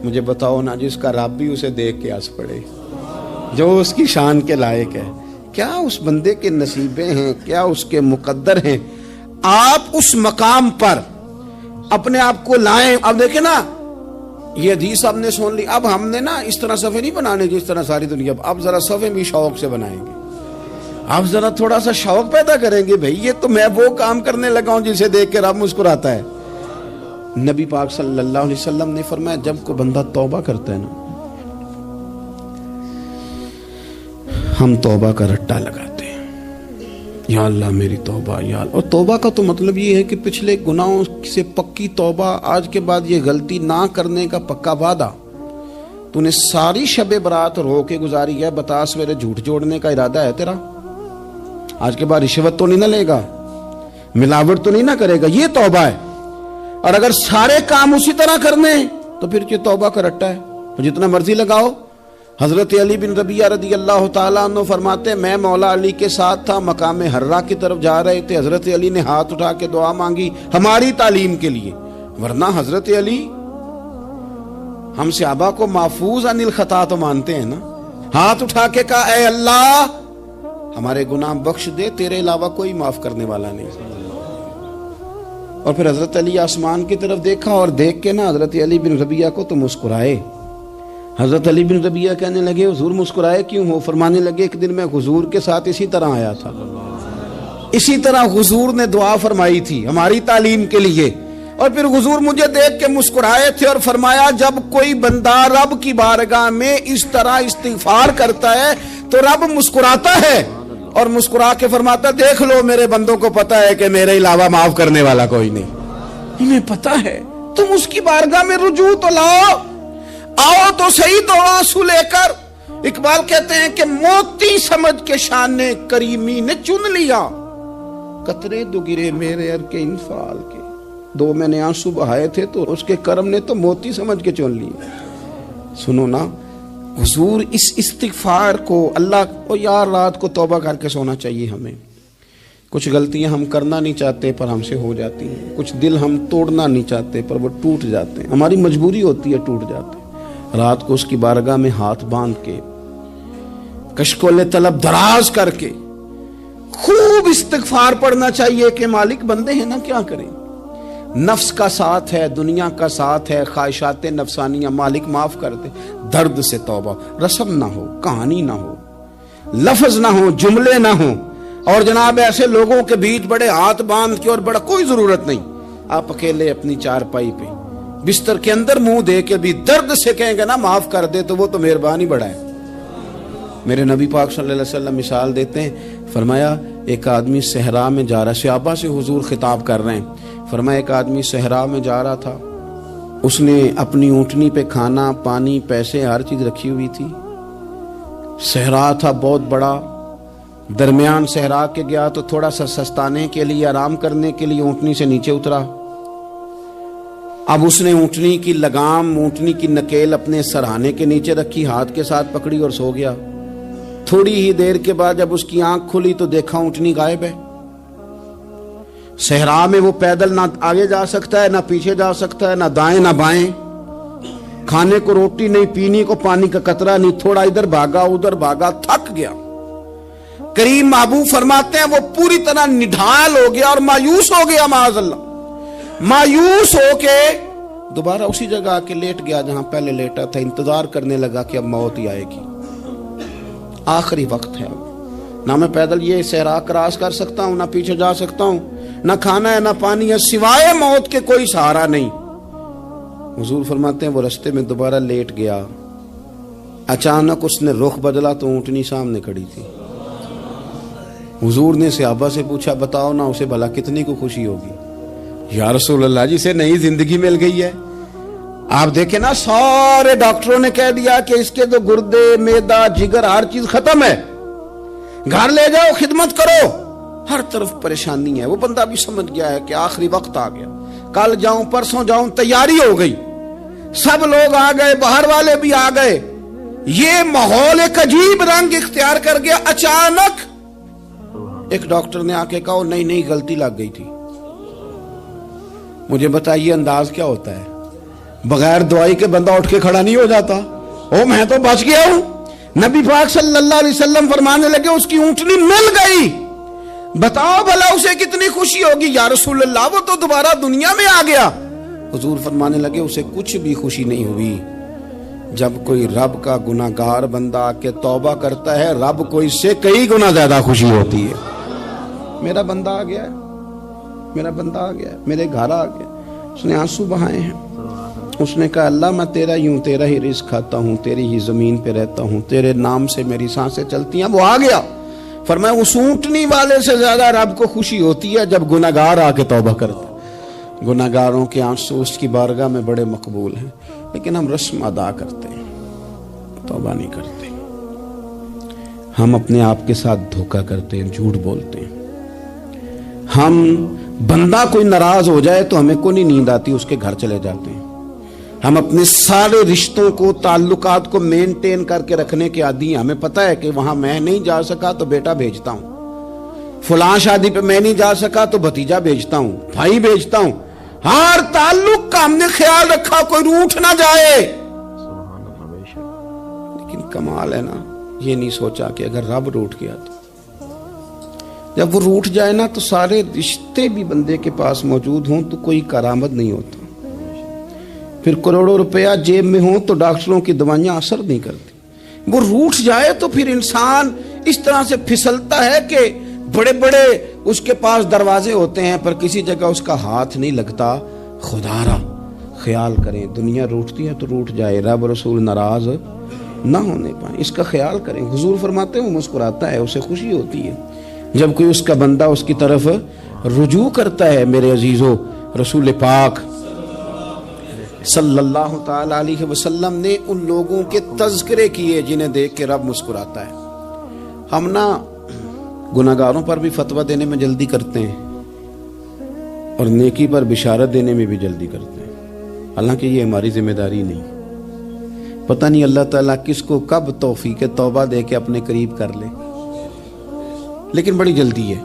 مجھے بتاؤ نا جس کا رب بھی اسے دیکھ کے ہنس پڑے, جو اس کی شان کے لائق ہے, کیا اس بندے کے نصیبیں ہیں, کیا اس کے مقدر ہیں. آپ اس مقام پر اپنے آپ کو لائیں. اب دیکھیں نا یہ حدیث آپ نے سن لی, اب ہم نے نا اس طرح صفحے نہیں بنانے جس طرح ساری دنیا, اب ذرا صفحے بھی شوق سے بنائیں گے. اب ذرا تھوڑا سا شوق پیدا کریں گے, بھئی یہ تو میں وہ کام کرنے لگا ہوں جسے دیکھ کے رب مسکراتا ہے. نبی پاک صلی اللہ علیہ وسلم نے فرمایا جب کوئی بندہ توبہ کرتا ہے نا, ہم توبہ کا رٹا لگاتے ہیں, یا اللہ میری توبہ یا اللہ. اور توبہ کا تو مطلب یہ ہے کہ پچھلے گناہوں سے پکی توبہ, آج کے بعد یہ غلطی نہ کرنے کا پکا وعدہ. تو نے ساری شب برات رو کے گزاری ہے, بتا سویرے جھوٹ جوڑنے کا ارادہ ہے تیرا, آج کے بعد رشوت تو نہیں نہ لے گا, ملاوٹ تو نہیں نہ کرے گا, یہ توبہ ہے. اور اگر سارے کام اسی طرح کرنے تو پھر یہ توبہ کا رٹا ہے, جتنا مرضی لگاؤ. حضرت علی بن ربیعہ رضی اللہ تعالیٰ عنہ فرماتے میں مولا علی کے ساتھ تھا, مقام حرہ کی طرف جا رہے تھے. حضرت علی نے ہاتھ اٹھا کے دعا مانگی ہماری تعلیم کے لیے, ورنہ حضرت علی ہم صحابہ کو محفوظ عن الخطا تو مانتے ہیں نا. ہاتھ اٹھا کے کہا اے اللہ ہمارے گناہ بخش دے, تیرے علاوہ کوئی معاف کرنے والا نہیں. اور پھر حضرت علی آسمان کی طرف دیکھا اور دیکھ کے نا حضرت علی بن ربیعہ کو تو مسکرائے. حضرت علی بن ربیعہ کہنے لگے حضور مسکرائے کیوں ہو؟ فرمانے لگے ایک دن میں حضور کے ساتھ اسی طرح آیا تھا, اسی طرح حضور نے دعا فرمائی تھی ہماری تعلیم کے لیے، اور پھر حضور مجھے دیکھ کے مسکرائے تھے اور فرمایا جب کوئی بندہ رب کی بارگاہ میں اس طرح استغفار کرتا ہے تو رب مسکراتا ہے اور مسکرا کے فرماتا دیکھ لو میرے بندوں کو پتا ہے کہ میرے علاوہ معاف کرنے والا کوئی نہیں، انہیں پتا ہے، تم اس کی بارگاہ میں رجوع تو لاؤ، آؤ تو صحیح دو آنسو لے کر۔ اقبال کہتے ہیں کہ موتی سمجھ کے شان کریمی نے چن لیا، قطرے دو گرے میرے ار کے انفال کے، دو میں نے آنسو بہائے تھے تو اس کے کرم نے تو موتی سمجھ کے چن لیے۔ سنو نا حضور اس استغفار کو اللہ کو یار رات کو توبہ کر کے سونا چاہیے ہمیں۔ کچھ غلطیاں ہم کرنا نہیں چاہتے پر ہم سے ہو جاتی ہیں، کچھ دل ہم توڑنا نہیں چاہتے پر وہ ٹوٹ جاتے ہیں، ہماری مجبوری ہوتی ہے ٹوٹ جاتے ہیں۔ رات کو اس کی بارگاہ میں ہاتھ باندھ کے کشکول طلب دراز کر کے خوب استغفار پڑھنا چاہیے کہ مالک بندے ہیں نا کیا کریں، نفس کا ساتھ ہے، دنیا کا ساتھ ہے، خواہشات نفسانیہ، مالک معاف کر دے، درد سے توبہ، رسم نہ ہو، کہانی نہ ہو، لفظ نہ ہو، جملے نہ ہو، اور جناب ایسے لوگوں کے بیچ بڑے ہاتھ باندھ کے اور بڑا کوئی ضرورت نہیں، آپ اکیلے اپنی چارپائی پہ بستر کے اندر منہ دے کے بھی درد سے کہیں گے نا معاف کر دے تو وہ تو مہربانی بڑا ہے۔ میرے نبی پاک صلی اللہ علیہ وسلم مثال دیتے ہیں، فرمایا ایک آدمی صحرا میں جا رہا، صحابہ سے حضور خطاب کر رہے ہیں، فرمایا ایک آدمی صحرا میں جا رہا تھا، اس نے اپنی اونٹنی پہ کھانا پانی پیسے ہر چیز رکھی ہوئی تھی، صحرا تھا بہت بڑا، درمیان صحرا کے گیا تو تھوڑا سا سستانے کے لیے آرام کرنے کے لیے اونٹنی سے نیچے اترا، اب اس نے اونٹنی کی لگام اونٹنی کی نکیل اپنے سرہانے کے نیچے رکھی، ہاتھ کے ساتھ پکڑی اور سو گیا۔ تھوڑی ہی دیر کے بعد جب اس کی آنکھ کھلی تو دیکھا اونٹنی غائب ہے۔ صحرا میں وہ پیدل نہ آگے جا سکتا ہے نہ پیچھے جا سکتا ہے، نہ دائیں نہ بائیں، کھانے کو روٹی نہیں، پینے کو پانی کا قطرہ نہیں، تھوڑا ادھر بھاگا ادھر بھاگا، تھک گیا۔ کریم محبوب فرماتے ہیں وہ پوری طرح نڈھال ہو گیا اور مایوس ہو گیا، معاذ اللہ، مایوس ہو کے دوبارہ اسی جگہ آ کے لیٹ گیا جہاں پہلے لیٹا تھا، انتظار کرنے لگا کہ اب موت ہی آئے گی، آخری وقت ہے، اب نہ میں پیدل یہ صحرا کراس کر سکتا ہوں، نہ پیچھے جا سکتا ہوں، نہ کھانا ہے نہ پانی ہے، سوائے موت کے کوئی سہارا نہیں۔ حضور فرماتے ہیں وہ رستے میں دوبارہ لیٹ گیا، اچانک اس نے رخ بدلا تو اونٹنی سامنے کھڑی تھی۔ حضور نے صحابہ سے پوچھا بتاؤ نا اسے بھلا کتنی کو خوشی ہوگی؟ یا رسول اللہ جسے نئی زندگی مل گئی ہے۔ آپ دیکھیں نا سارے ڈاکٹروں نے کہہ دیا کہ اس کے تو گردے معدہ جگر ہر چیز ختم ہے، گھر لے جاؤ خدمت کرو، ہر طرف پریشانی ہے۔ وہ بندہ بھی سمجھ گیا ہے کہ آخری وقت آ گیا، کل جاؤں پرسوں جاؤں، تیاری ہو گئی، سب لوگ آ گئے، باہر والے بھی آ گئے، یہ ماحول ایک عجیب رنگ اختیار کر گیا۔ اچانک ایک ڈاکٹر نے آ کے کہا نہیں نہیں غلطی لگ گئی تھی۔ مجھے بتائیے انداز کیا ہوتا ہے؟ بغیر دوائی کے بندہ اٹھ کے کھڑا نہیں ہو جاتا، او میں تو بچ گیا ہوں۔ نبی پاک صلی اللہ علیہ وسلم فرمانے لگے اس کی اونٹنی مل گئی، بتاؤ بھلا اسے کتنی خوشی ہوگی؟ یا رسول اللہ وہ تو دوبارہ دنیا میں آ گیا۔ حضور فرمانے لگے اسے کچھ بھی خوشی نہیں ہوئی۔ جب کوئی رب کا گناہگار بندہ آ کے توبہ کرتا ہے، رب کو اس سے کئی گنا زیادہ خوشی ہوتی ہے۔ میرا بندہ آ گیا ہے، میرا بندہ آ گیا ہے، میرے گھر آ گیا، اس نے آنسو بہائے ہیں، اس نے کہا اللہ میں تیرا ہی ہوں، تیرا ہی رزق کھاتا ہوں، تیری ہی زمین پہ رہتا ہوں، تیرے نام سے میری سانسیں چلتی ہیں۔ وہ آ گیا، فرمایا اس اونٹنی والے سے زیادہ رب کو خوشی ہوتی ہے جب گناہگار آ کے توبہ کرتا۔ گناہگاروں کے آنسو اس کی بارگاہ میں بڑے مقبول ہیں، لیکن ہم رسم ادا کرتے ہیں، توبہ نہیں کرتے، ہم اپنے آپ کے ساتھ دھوکہ کرتے ہیں، جھوٹ بولتے ہیں۔ ہم بندہ کوئی ناراض ہو جائے تو ہمیں کو نہیں نیند آتی، اس کے گھر چلے جاتے ہیں۔ ہم اپنے سارے رشتوں کو تعلقات کو مینٹین کر کے رکھنے کے عادی ہیں، ہمیں پتہ ہے کہ وہاں میں نہیں جا سکا تو بیٹا بھیجتا ہوں، فلاں شادی پہ میں نہیں جا سکا تو بھتیجا بھیجتا ہوں، بھائی بھیجتا ہوں، ہر تعلق کا ہم نے خیال رکھا کوئی روٹھ نہ جائے۔ لیکن کمال ہے نا، یہ نہیں سوچا کہ اگر رب روٹھ گیا تو جب وہ روٹھ جائے نا تو سارے رشتے بھی بندے کے پاس موجود ہوں تو کوئی کارآمد نہیں ہوتا، پھر کروڑوں روپیہ جیب میں ہوں تو ڈاکٹروں کی دوائیاں اثر نہیں کرتی۔ وہ روٹھ جائے تو پھر انسان اس طرح سے پھسلتا ہے کہ بڑے بڑے اس کے پاس دروازے ہوتے ہیں پر کسی جگہ اس کا ہاتھ نہیں لگتا. خدا را خیال کریں, دنیا روٹتی ہے تو روٹ جائے, رب رسول ناراض نہ ہونے پائیں, اس کا خیال کریں. حضور فرماتے ہیں وہ مسکراتا ہے, اسے خوشی ہوتی ہے جب کوئی اس کا بندہ اس کی طرف رجوع کرتا ہے. میرے عزیزو, رسول پاک صلی اللہ تعالی علیہ وسلم نے ان لوگوں کے تذکرے کیے جنہیں دیکھ کے رب مسکراتا ہے. ہم نا گناہگاروں پر بھی فتویٰ دینے میں جلدی کرتے ہیں اور نیکی پر بشارت دینے میں بھی جلدی کرتے ہیں, حالانکہ یہ ہماری ذمہ داری نہیں. پتہ نہیں اللہ تعالیٰ کس کو کب توفیق توبہ دے کے اپنے قریب کر لے, لیکن بڑی جلدی ہے,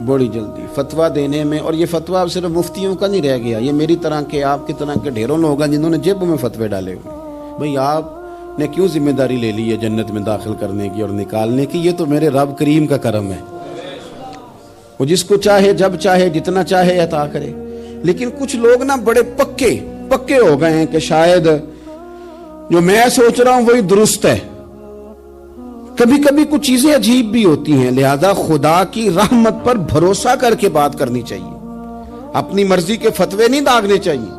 بڑی جلدی فتویٰ دینے میں. اور یہ فتویٰ صرف مفتیوں کا نہیں رہ گیا, یہ میری طرح کے آپ کی طرح کے ڈھیروں لوگ ہیں جنہوں نے جیبوں میں فتوے ڈالے ہوئے. بھئی آپ نے کیوں ذمہ داری لے لی ہے جنت میں داخل کرنے کی اور نکالنے کی؟ یہ تو میرے رب کریم کا کرم ہے, وہ جس کو چاہے جب چاہے جتنا چاہے عطا کرے. لیکن کچھ لوگ نا بڑے پکے ہو گئے ہیں کہ شاید جو میں سوچ رہا ہوں وہی درست ہے. کبھی کبھی کچھ چیزیں عجیب بھی ہوتی ہیں, لہذا خدا کی رحمت پر بھروسہ کر کے بات کرنی چاہیے, اپنی مرضی کے فتوے نہیں داغنے چاہیے.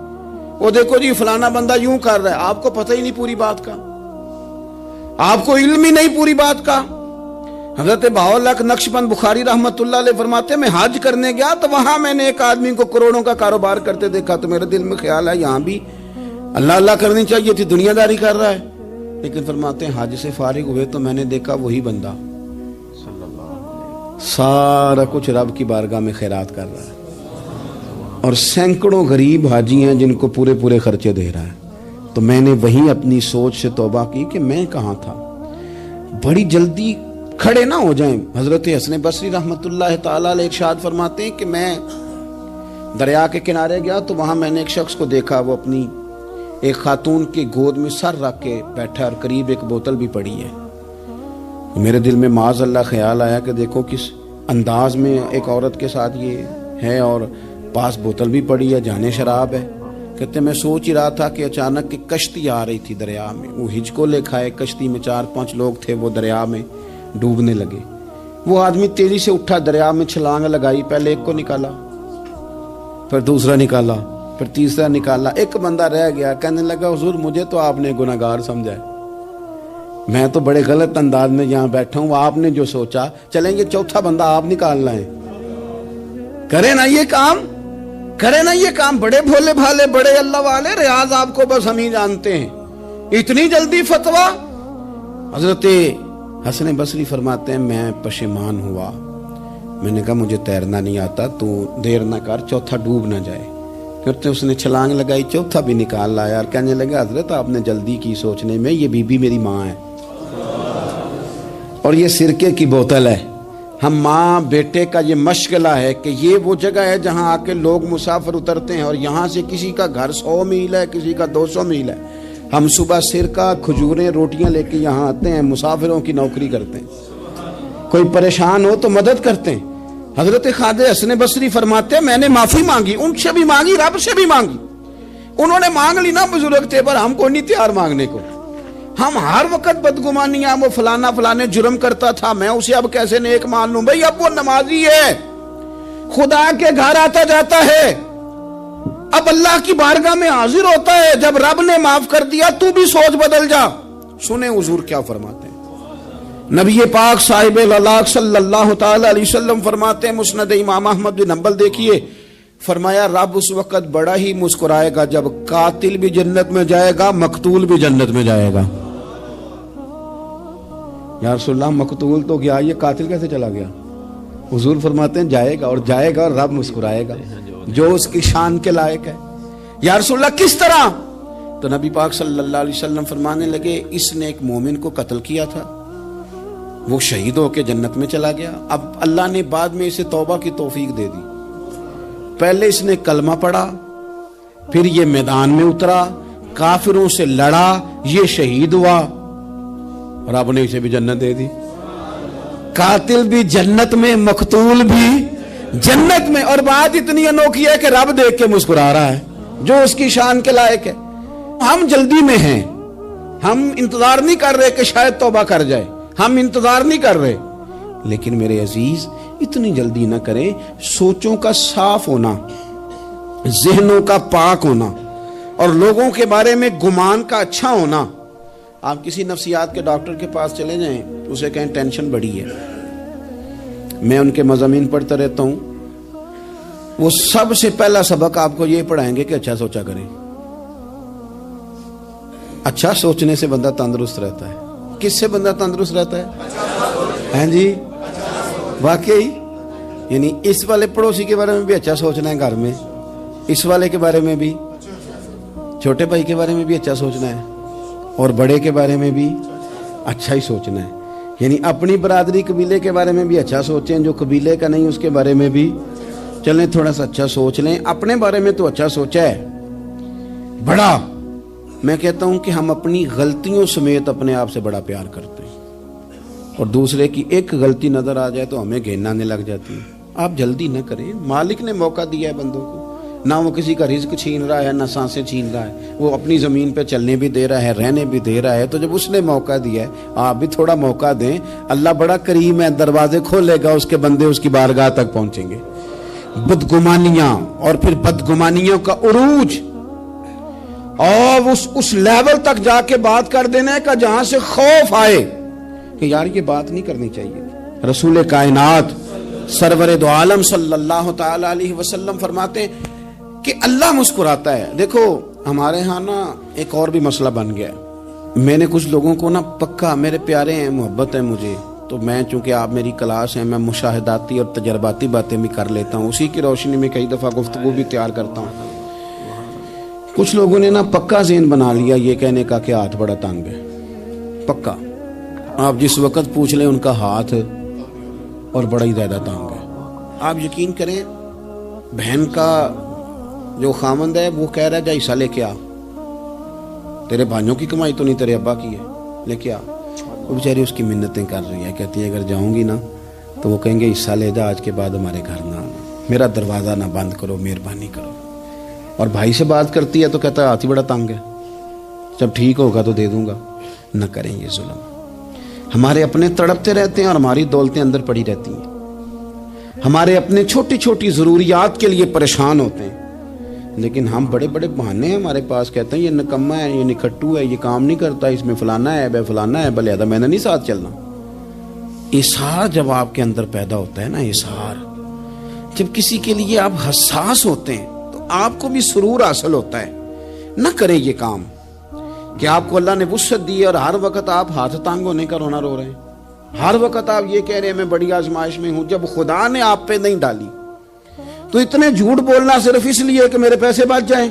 وہ دیکھو جی فلانا بندہ یوں کر رہا ہے, آپ کو پتہ ہی نہیں پوری بات کا, آپ کو علم ہی نہیں پوری بات کا. حضرت بہاءاللہ نقشبند بخاری رحمت اللہ علیہ فرماتے ہیں میں حج کرنے گیا تو وہاں میں نے ایک آدمی کو کروڑوں کا کاروبار کرتے دیکھا تو میرے دل میں خیال ہے یہاں بھی اللہ اللہ کرنی چاہیے تھی, دنیا داری کر رہا ہے. لیکن فرماتے ہیں حج سے فارغ ہوئے تو میں نے دیکھا وہی بندہ سارا کچھ رب کی بارگاہ میں خیرات کر رہا ہے, اور سینکڑوں غریب حاجی ہیں جن کو پورے خرچے دے رہا ہے. تو میں نے وہیں اپنی سوچ سے توبہ کی کہ میں کہاں تھا. بڑی جلدی کھڑے نہ ہو جائیں. حضرت حسن بصری رحمت اللہ تعالی علیہ ارشاد فرماتے ہیں کہ میں دریا کے کنارے گیا تو وہاں میں نے ایک شخص کو دیکھا, وہ اپنی ایک خاتون کی گود میں سر رکھ کے بیٹھا اور قریب ایک بوتل بھی پڑی ہے. میرے دل میں معاذ اللہ خیال آیا کہ دیکھو کس انداز میں ایک عورت کے ساتھ یہ ہے اور پاس بوتل بھی پڑی ہے, جانے شراب ہے. کہتے میں سوچ ہی رہا تھا کہ اچانک کی کشتی آ رہی تھی دریا میں, وہ ہچکو لے کھائے, کشتی میں 4-5 لوگ تھے, وہ دریا میں ڈوبنے لگے. وہ آدمی تیزی سے اٹھا, دریا میں چھلانگ لگائی, پہلے ایک کو نکالا, پھر دوسرا نکالا, پھر تیسرا نکالا, ایک بندہ رہ گیا. کہنے لگا حضور مجھے تو آپ نے گناہگار سمجھا ہے, میں تو بڑے غلط انداز میں یہاں بیٹھا ہوں, آپ نے جو سوچا چلیں گے چوتھا بندہ آپ نکالنا ہے, کرے نا یہ کام, کرے نا یہ کام. بڑے بھولے بھالے بڑے اللہ والے, ریاض آپ کو بس ہم ہی جانتے ہیں, اتنی جلدی فتویٰ. حضرت حسن بصری فرماتے ہیں میں پشیمان ہوا, میں نے کہا مجھے تیرنا نہیں آتا, تو دیر نہ کر, چوتھا ڈوب نہ جائے. کرتے اس نے چھلانگ لگائی, چوتھا بھی نکال لایا اور کہنے لگا حضرت آپ نے جلدی کی سوچنے میں, یہ بی بی میری ماں ہے اور یہ سرکے کی بوتل ہے. ہم ماں بیٹے کا یہ مشغلہ ہے کہ یہ وہ جگہ ہے جہاں آ کے لوگ مسافر اترتے ہیں, اور یہاں سے کسی کا گھر 100 میل ہے, کسی کا 200 میل ہے. ہم صبح سرکہ کھجوریں روٹیاں لے کے یہاں آتے ہیں, مسافروں کی نوکری کرتے ہیں, کوئی پریشان ہو تو مدد کرتے ہیں. حضرت خواجہ حسن بصری فرماتے ہیں میں نے معافی مانگی, ان سے بھی مانگی, رب سے بھی مانگی. انہوں نے مانگ لی نا بزرگ تھے, پر ہم کو نہیں تیار مانگنے کو. ہم ہر وقت بدگمانیاں, وہ فلانے جرم کرتا تھا, میں اسے اب کیسے نیک مان لوں. بھئی اب وہ نمازی ہے, خدا کے گھر آتا جاتا ہے, اب اللہ کی بارگاہ میں حاضر ہوتا ہے. جب رب نے معاف کر دیا تو بھی سوچ بدل جا. سنیں حضور کیا فرماتے ہیں. نبی پاک صاحب الاخلاق صلی اللہ تعالی علیہ وسلم فرماتے ہیں, مسند امام احمد بن حنبل دیکھیے, فرمایا رب اس وقت بڑا ہی مسکرائے گا جب قاتل بھی جنت میں جائے گا, مقتول بھی جنت میں جائے گا. یا رسول اللہ مقتول تو گیا, یہ قاتل کیسے چلا گیا؟ حضور فرماتے ہیں جائے گا, اور جائے گا اور رب مسکرائے گا جو اس کی شان کے لائق ہے. یا رسول اللہ کس طرح؟ تو نبی پاک صلی اللہ علیہ وسلم فرمانے لگے اس نے ایک مومن کو قتل کیا تھا, وہ شہید ہو کے جنت میں چلا گیا. اب اللہ نے بعد میں اسے توبہ کی توفیق دے دی. پہلے اس نے کلمہ پڑھا, پھر یہ میدان میں اترا, کافروں سے لڑا, یہ شہید ہوا, اور آپ نے اسے بھی جنت دے دی. قاتل بھی جنت میں, مقتول بھی جنت میں. اور بات اتنی انوکھی ہے کہ رب دیکھ کے مسکرا رہا ہے جو اس کی شان کے لائق ہے. ہم جلدی میں ہیں, ہم انتظار نہیں کر رہے کہ شاید توبہ کر جائے, ہم انتظار نہیں کر رہے. لیکن میرے عزیز اتنی جلدی نہ کریں. سوچوں کا صاف ہونا, ذہنوں کا پاک ہونا اور لوگوں کے بارے میں گمان کا اچھا ہونا. آپ کسی نفسیات کے ڈاکٹر کے پاس چلے جائیں, اسے کہیں ٹینشن بڑی ہے. میں ان کے مضامین پڑھتا رہتا ہوں, وہ سب سے پہلا سبق آپ کو یہ پڑھائیں گے کہ اچھا سوچا کریں. اچھا سوچنے سے بندہ تندرست رہتا ہے. کس سے بندہ تندرست رہتا ہے؟ ہیں جی, واقعی. یعنی اس والے پڑوسی کے بارے میں بھی اچھا سوچنا ہے گھر میں, اس والے کے بارے میں بھی, چھوٹے بھائی کے بارے میں بھی اچھا سوچنا ہے, اور بڑے کے بارے میں بھی اچھا ہی سوچنا ہے. یعنی اپنی برادری قبیلے کے بارے میں بھی اچھا سوچیں, جو قبیلے کا نہیں اس کے بارے میں بھی چلیں تھوڑا سا اچھا سوچ لیں. اپنے بارے میں تو اچھا سوچا ہے بڑا. میں کہتا ہوں کہ ہم اپنی غلطیوں سمیت اپنے آپ سے بڑا پیار کرتے ہیں, اور دوسرے کی ایک غلطی نظر آ جائے تو ہمیں گھین آنے لگ جاتی ہے. آپ جلدی نہ کریں. مالک نے موقع دیا ہے بندوں کو, نہ وہ کسی کا رزق چھین رہا ہے, نہ سانسیں چھین رہا ہے. وہ اپنی زمین پہ چلنے بھی دے رہا ہے, رہنے بھی دے رہا ہے. تو جب اس نے موقع دیا ہے, آپ بھی تھوڑا موقع دیں. اللہ بڑا کریم ہے, دروازے کھولے گا, اس کے بندے اس کی بارگاہ تک پہنچیں گے. بدگمانیاں اور پھر بدگمانیوں کا عروج, اور اس لیول تک جا کے بات کر دینا کا جہاں سے خوف آئے کہ یار یہ بات نہیں کرنی چاہیے. رسول کائنات سرور دو عالم صلی اللہ تعالی علیہ وسلم فرماتے ہیں کہ اللہ مسکراتا ہے. دیکھو ہمارے ہاں نا ایک اور بھی مسئلہ بن گیا ہے. میں نے کچھ لوگوں کو نا پکا, میرے پیارے ہیں, محبت ہے مجھے, تو میں چونکہ آپ میری کلاس ہیں, میں مشاہداتی اور تجرباتی باتیں بھی کر لیتا ہوں. اسی کی روشنی میں کئی دفعہ گفتگو بھی تیار کرتا ہوں. کچھ لوگوں نے نا پکا ذہن بنا لیا یہ کہنے کا کہ ہاتھ بڑا تنگ ہے. پکا آپ جس وقت پوچھ لیں ان کا ہاتھ اور بڑا ہی زیادہ تنگ ہے. آپ یقین کریں, بہن کا جو خامند ہے وہ کہہ رہا ہے جا حصہ لے کے آ, تیرے بھائیوں کی کمائی تو نہیں, تیرے ابا کی ہے, لے کے آ. وہ بیچاری اس کی منتیں کر رہی ہے, کہتی ہے اگر جاؤں گی نا تو وہ کہیں گے حصہ لے جا, آج کے بعد ہمارے گھر نہ آنا, میرا دروازہ نہ بند کرو, مہربانی کرو. اور بھائی سے بات کرتی ہے تو کہتا ہے ہاتھ ہی بڑا تنگ ہے, جب ٹھیک ہوگا تو دے دوں گا. نہ کریں یہ ظلم. ہمارے اپنے تڑپتے رہتے ہیں اور ہماری دولتیں اندر پڑی رہتی ہیں. ہمارے اپنے چھوٹی چھوٹی ضروریات کے لیے پریشان ہوتے ہیں, لیکن ہم بڑے بڑے بہانے ہیں ہمارے پاس. کہتے ہیں یہ نکما ہے, یہ نکھٹو ہے, یہ کام نہیں کرتا, اس میں فلانا ہے, بے فلانا ہے, بلہذا میں نے نہیں ساتھ چلنا. اظہار جب آپ کے اندر پیدا ہوتا ہے نا, اظہار جب کسی کے لیے آپ حساس ہوتے ہیں تو آپ کو بھی سرور حاصل ہوتا ہے. نہ کریں یہ کام کہ آپ کو اللہ نے وسعت دی اور ہر وقت آپ ہاتھ تانگ ہونے کا رونا رو رہے ہیں. ہر وقت آپ یہ کہہ رہے ہیں میں بڑی آزمائش میں ہوں, جب خدا نے آپ پہ نہیں ڈالی. تو اتنے جھوٹ بولنا صرف اس لیے کہ میرے پیسے بچ جائیں,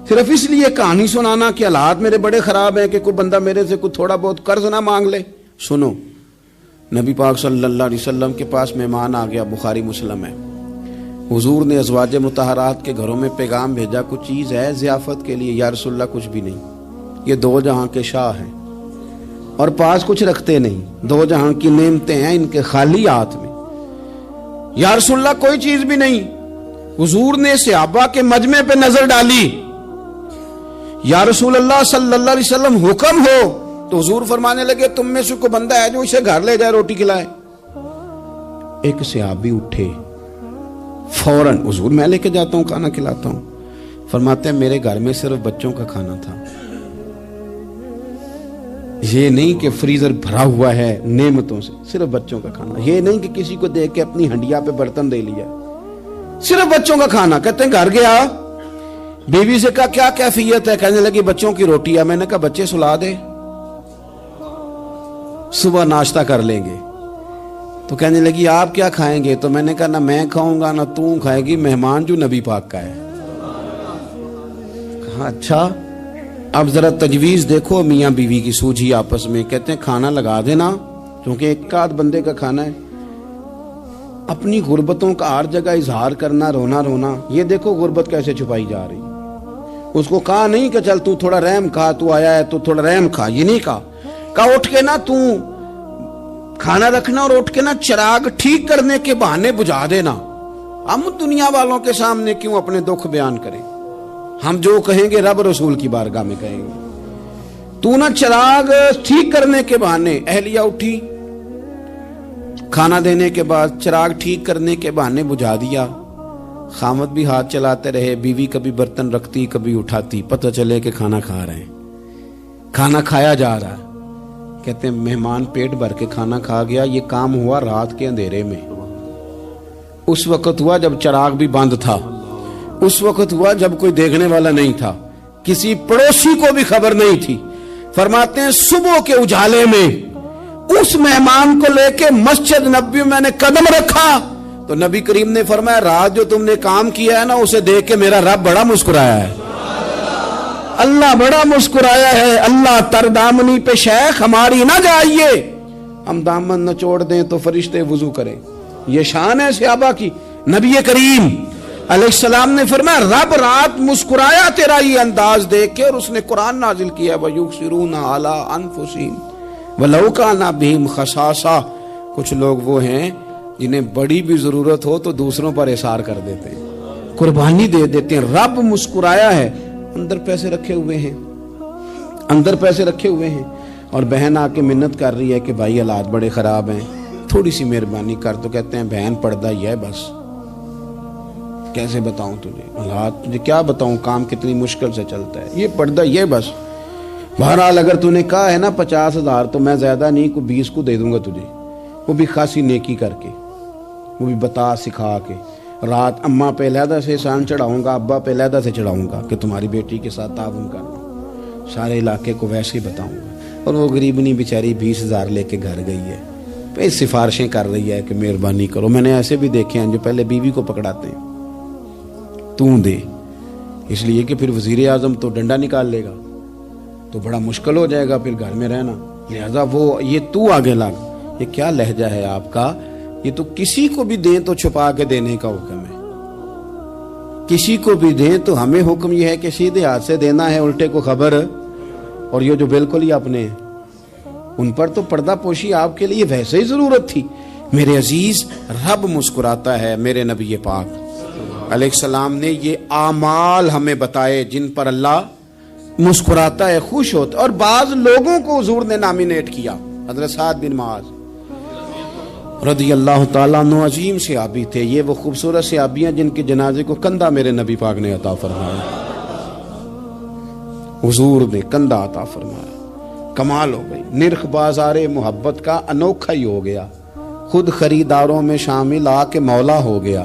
صرف اس لیے کہانی سنانا کہ حالات میرے بڑے خراب ہیں کہ کوئی بندہ میرے سے کوئی تھوڑا بہت قرض نہ مانگ لے. سنو, نبی پاک صلی اللہ علیہ وسلم کے پاس مہمان آ گیا, بخاری مسلم ہے. حضور نے ازواج مطہرات کے گھروں میں پیغام بھیجا, کچھ چیز ہے ضیافت کے لیے. یا رسول اللہ کچھ بھی نہیں, یہ دو جہاں کے شاہ ہیں اور پاس کچھ رکھتے نہیں, دو جہاں کی نعمتیں ہیں ان کے خالی ہاتھ میں. یا رسول اللہ کوئی چیز بھی نہیں. حضور نے صحابہ کے مجمع پہ نظر ڈالی, یا رسول اللہ صلی اللہ علیہ وسلم حکم ہو. تو حضور فرمانے لگے تم میں سے کوئی بندہ ہے جو اسے گھر لے جائے روٹی کھلائے. ایک صحابی اٹھے فوراً, حضور میں لے کے جاتا ہوں کھانا کھلاتا ہوں. فرماتے ہیں میرے گھر میں صرف بچوں کا کھانا تھا, یہ نہیں کہ فریزر بھرا ہوا ہے نعمتوں سے, صرف بچوں کا کھانا. یہ نہیں کہ کسی کو دیکھ کے اپنی ہنڈیا پہ برتن دے لیا, صرف بچوں کا کھانا. کہتے ہیں گھر گیا, بیوی سے کہا کیا کیفیت ہے, کہنے لگی بچوں کی روٹی ہے. میں نے کہا بچے سلا دے, صبح ناشتہ کر لیں گے. تو کہنے لگی آپ کیا کھائیں گے؟ تو میں نے کہا نہ میں کھاؤں گا نہ تو کھائے گی, مہمان جو نبی پاک کا ہے. کہا اچھا, اب ذرا تجویز دیکھو میاں بیوی کی سوجھی آپس میں. کہتے ہیں کھانا لگا دینا, کیونکہ ایک آدھ بندے کا کھانا ہے. اپنی غربتوں کا ہر جگہ اظہار کرنا, رونا رونا. یہ دیکھو غربت کیسے چھپائی جا رہی. اس کو کہا نہیں کہ چل تو تھوڑا رحم کھا, تو آیا ہے تو تھوڑا رحم کھا, یہ نہیں کہا. کہا اٹھ کے نا تو کھانا رکھنا اور اٹھ کے نا چراغ ٹھیک کرنے کے بہانے بجھا دینا. ہم دنیا والوں کے سامنے کیوں اپنے دکھ بیان کریں؟ ہم جو کہیں گے رب رسول کی بارگاہ میں کہیں گے. تو نا چراغ ٹھیک کرنے کے بہانے. اہلیہ اٹھی, کھانا دینے کے بعد چراغ ٹھیک کرنے کے بہانے بجھا دیا. خامد بھی ہاتھ چلاتے رہے, بیوی کبھی برتن رکھتی کبھی اٹھاتی, پتہ چلے کہ کھانا کھا رہے ہیں. کھانا کھایا جا رہا ہے. کہتے ہیں مہمان پیٹ بھر کے کھانا کھا گیا. یہ کام ہوا رات کے اندھیرے میں. اس وقت ہوا جب چراغ بھی بند تھا. اس وقت ہوا جب کوئی دیکھنے والا نہیں تھا, کسی پڑوسی کو بھی خبر نہیں تھی. فرماتے ہیں صبح کے اجالے میں اس مہمان کو لے کے مسجد نبوی میں نے قدم رکھا تو نبی کریم نے فرمایا رات جو تم نے کام کیا ہے نا اسے دیکھ کے میرا رب بڑا مسکرایا ہے. اللہ بڑا مسکرایا ہے. اللہ تر دامنی پہ شیخ ہماری نہ جائیے, ہم دامن نچوڑ دیں تو فرشتے وضو کریں. یہ شان ہے صحابہ کی. نبی کریم علیہ السلام نے فرمایا رب رات مسکرایا تیرا یہ انداز دیکھ کے, اور اس نے قرآن نازل کیا وَيُؤْثِرُونَ عَلَىٰ أَنفُسِهِمْ وَلَوْ كَانَ بِهِمْ خَصَاصَةٌ. کچھ لوگ وہ ہیں جنہیں بڑی بھی ضرورت ہو تو دوسروں پر اثار کر دیتے ہیں, قربانی دے دیتے ہیں. رب مسکرایا ہے. اندر پیسے رکھے ہوئے ہیں, اندر پیسے رکھے ہوئے ہیں, اور بہن آ کے منت کر رہی ہے کہ بھائی حالات بڑے خراب ہیں, تھوڑی سی مہربانی کر. تو کہتے ہیں بہن پردہ ہی ہے بس, کیسے بتاؤں تجھے حالات, تجھے کیا بتاؤں کام کتنی مشکل سے چلتا ہے, یہ پردہ یہ بس. بہرحال اگر تو نے کہا ہے نا 50,000 تو میں زیادہ نہیں کوئی 20 کو دے دوں گا تجھے, وہ بھی خاصی نیکی کر کے, وہ بھی بتا سکھا کے. رات اماں پہ علیحدہ سے احسان چڑھاؤں گا, ابا پہ علیحدہ سے چڑھاؤں گا کہ تمہاری بیٹی کے ساتھ تعاون کرنا. سارے علاقے کو ویسے ہی بتاؤں گا. اور وہ غریبنی بیچاری 20,000 لے کے گھر گئی ہے, پھر سفارشیں کر رہی ہے کہ مہربانی کرو. میں نے ایسے بھی دیکھے ہیں جو پہلے بیوی کو پکڑاتے ہیں تو دے, اس لیے کہ پھر وزیر اعظم تو ڈنڈا نکال لے گا تو بڑا مشکل ہو جائے گا پھر گھر میں رہنا. لہذا وہ یہ تو آگے لگ. یہ کیا لہجہ ہے آپ کا, یہ تو کسی کو بھی دیں تو چھپا کے دینے کا حکم ہے. کسی کو بھی دیں تو ہمیں حکم یہ ہے کہ سیدھے ہاتھ سے دینا ہے, الٹے کو خبر. اور یہ جو بالکل ہی اپنے ہیں ان پر تو پردہ پوشی آپ کے لیے ویسے ہی ضرورت تھی. میرے عزیز رب مسکراتا ہے. میرے نبی پاک علیہ السلام نے یہ اعمال ہمیں بتائے جن پر اللہ مسکراتا ہے, خوش ہوتا. اور بعض لوگوں کو حضور نے نامینیٹ کیا. حضرت سعد بن معاذ رضی اللہ تعالیٰ عنہ عظیم صحابی تھے. یہ وہ خوبصورت صحابیاں جن کے جنازے کو کندھا میرے نبی پاک نے عطا فرمایا. حضور نے کندھا عطا فرمایا. کمال ہو گئی. نرخ بازار محبت کا انوکھا ہی ہو گیا. خود خریداروں میں شامل آ کے مولا ہو گیا.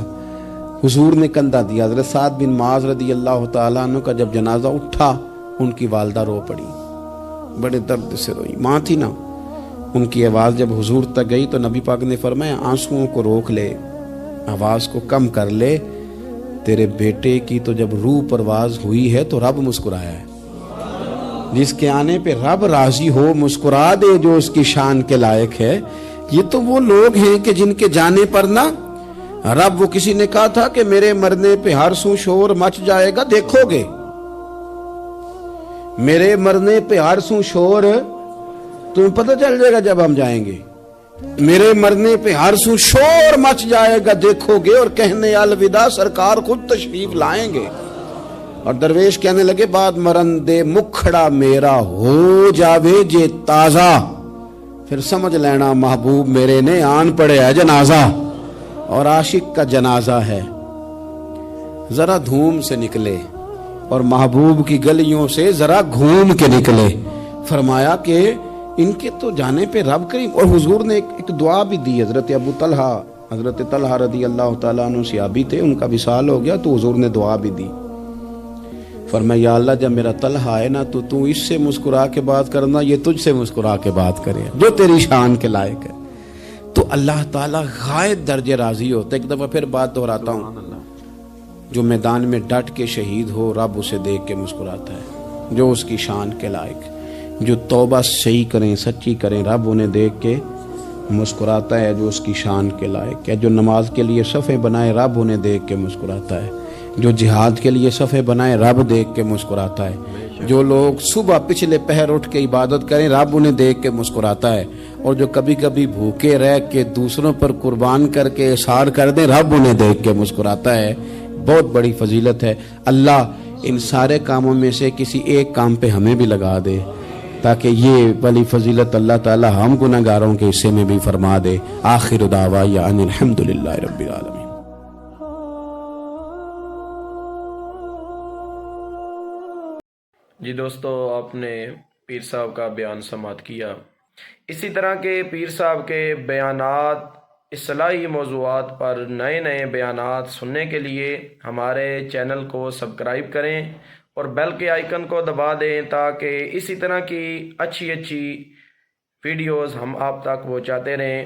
حضور نے کندھا دیا. حضرت سعد بن معاذ رضی اللہ تعالیٰ عنہ کا جب جنازہ اٹھا ان کی والدہ رو پڑی, بڑے درد سے روئی. ماں تھی نا, ان کی آواز جب حضور تک گئی تو نبی پاک نے فرمایا آنسوؤں کو روک لے, آواز کو کم کر لے. تیرے بیٹے کی تو جب روح پرواز ہوئی ہے تو رب مسکرایا ہے. جس کے آنے پہ رب راضی ہو مسکرا دے جو اس کی شان کے لائق ہے. یہ تو وہ لوگ ہیں کہ جن کے جانے پر نا رب, وہ کسی نے کہا تھا کہ میرے مرنے پہ ہر سو شور مچ جائے گا, دیکھو گے میرے مرنے پہ ہر سو شور تمہیں پتہ چل جائے گا جب ہم جائیں گے. میرے مرنے پہ ہر سو شور مچ جائے گا, دیکھو گے. اور کہنے الوداع سرکار خود تشریف لائیں گے. اور درویش کہنے لگے بعد مرندے مکھڑا میرا ہو جاوے جے تازہ, پھر سمجھ لینا محبوب میرے نے آن پڑے ہے جنازہ. اور عاشق کا جنازہ ہے ذرا دھوم سے نکلے اور محبوب کی گلیوں سے ذرا گھوم کے نکلے. فرمایا کہ ان کے تو جانے پہ رب کریم. اور حضور نے ایک دعا بھی دی. حضرت ابو طلحہ, حضرت طلحہ رضی اللہ تعالیٰ عنہ صحابی تھے, ان کا وصال ہو گیا تو حضور نے دعا بھی دی. فرمایا یا اللہ جب میرا طلحہ آئے نا تو اس سے مسکرا کے بات کرنا, یہ تجھ سے مسکرا کے بات کرے جو تیری شان کے لائق ہے. تو اللہ تعالیٰ غائب درجے راضی ہوتا ہے. ایک دفعہ پھر بات دہراتا ہوں, جو میدان میں ڈٹ کے شہید ہو رب اسے دیکھ کے مسکراتا ہے جو اس کی شان کے لائق. جو توبہ صحیح کریں سچی کریں رب انہیں دیکھ کے مسکراتا ہے جو اس کی شان کے لائق ہے. جو نماز کے لیے صفیں بنائے رب انہیں دیکھ کے مسکراتا ہے. جو جہاد کے لیے صفیں بنائے رب دیکھ کے مسکراتا ہے. جو لوگ صبح پچھلے پہر اٹھ کے عبادت کریں رب انہیں دیکھ کے مسکراتا ہے. اور جو کبھی کبھی بھوکے رہ کے دوسروں پر قربان کر کے احسار کر دیں رب انہیں دیکھ کے مسکراتا ہے. بہت بڑی فضیلت ہے. اللہ ان سارے کاموں میں سے کسی ایک کام پہ ہمیں بھی لگا دے. تاکہ یہ ولی فضیلت اللہ تعالی ہم گناہگاروں کے حصے میں بھی فرما دے۔ آخر دعوانا ان الحمدللہ رب العالمین۔ جی دوستو، آپ نے پیر صاحب کا بیان سماعت کیا۔ اسی طرح کے پیر صاحب کے بیانات، اصلاحی موضوعات پر نئے نئے بیانات سننے کے لیے ہمارے چینل کو سبسکرائب کریں اور بیل کے آئیکن کو دبا دیں تاکہ اسی طرح کی اچھی ویڈیوز ہم آپ تک پہنچاتے رہیں۔